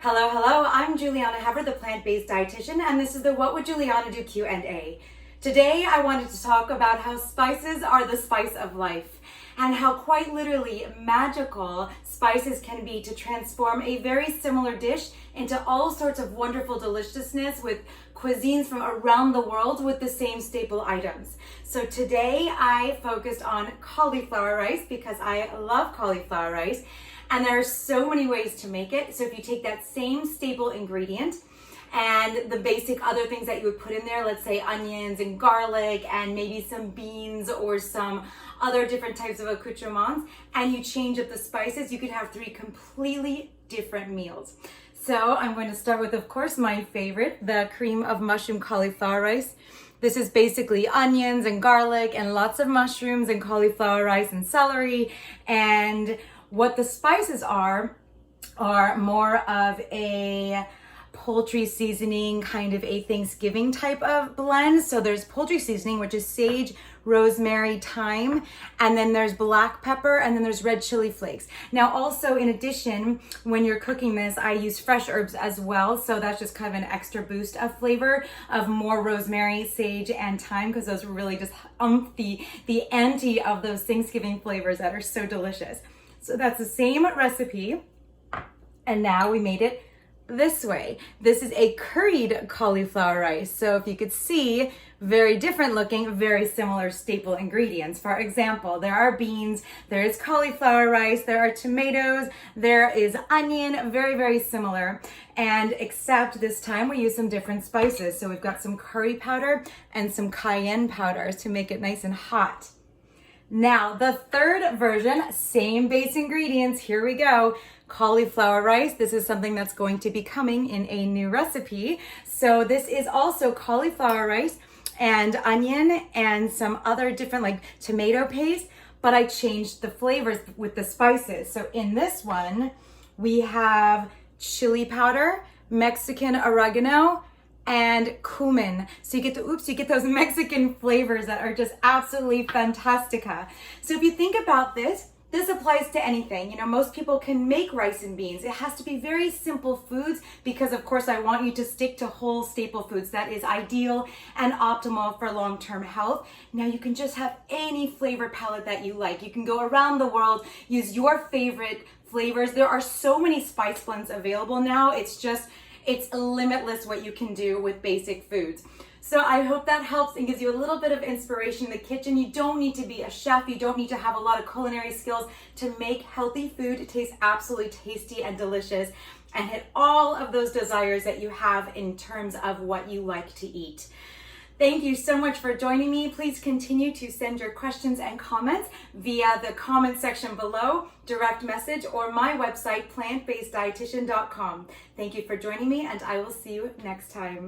Hello, hello. I'm Juliana Hever, the plant-based dietitian, and this is the What Would Juliana Do Q&A. Today, I wanted to talk about how spices are the spice of life and how quite literally magical spices can be to transform a very similar dish into all sorts of wonderful deliciousness with cuisines from around the world with the same staple items. So today, I focused on cauliflower rice because I love cauliflower rice. And there are so many ways to make it. So if you take that same staple ingredient and the basic other things that you would put in there, let's say onions and garlic and maybe some beans or some other different types of accoutrements, and you change up the spices, you could have three completely different meals. So I'm going to start with, of course, my favorite, the cream of mushroom cauliflower rice. This is basically onions and garlic and lots of mushrooms and cauliflower rice and celery. And what the spices are more of a poultry seasoning, kind of a Thanksgiving type of blend. So there's poultry seasoning, which is sage, rosemary, thyme, and then there's black pepper, and then there's red chili flakes. Now also, in addition, when you're cooking this, I use fresh herbs as well. So that's just kind of an extra boost of flavor of more rosemary, sage, and thyme, because those really just the ante of those Thanksgiving flavors that are so delicious. So that's the same recipe, and now we made it this way. This is a curried cauliflower rice. So if you could see, very different looking, very similar staple ingredients. For example, there are beans, there is cauliflower rice, there are tomatoes, there is onion, very, very similar. And except this time we use some different spices. So we've got some curry powder and some cayenne powder to make it nice and hot. Now, the third version, same base ingredients, here we go. Cauliflower rice. This is something that's going to be coming in a new recipe. So this is also cauliflower rice and onion and some other different like tomato paste, but I changed the flavors with the spices. So in this one, we have chili powder, Mexican oregano, and cumin. So you get those Mexican flavors that are just absolutely fantastica. So if you think about this applies to anything. You know, most people can make rice and beans. It has to be very simple foods because, of course, I want you to stick to whole staple foods. That is ideal and optimal for long-term health. Now you can just have any flavor palette that you like. You can go around the world, use your favorite flavors. There are so many spice blends available now. It's limitless what you can do with basic foods. So I hope that helps and gives you a little bit of inspiration in the kitchen. You don't need to be a chef. You don't need to have a lot of culinary skills to make healthy food taste absolutely tasty and delicious and hit all of those desires that you have in terms of what you like to eat. Thank you so much for joining me. Please continue to send your questions and comments via the comment section below, direct message, or my website, plantbaseddietitian.com. Thank you for joining me, and I will see you next time.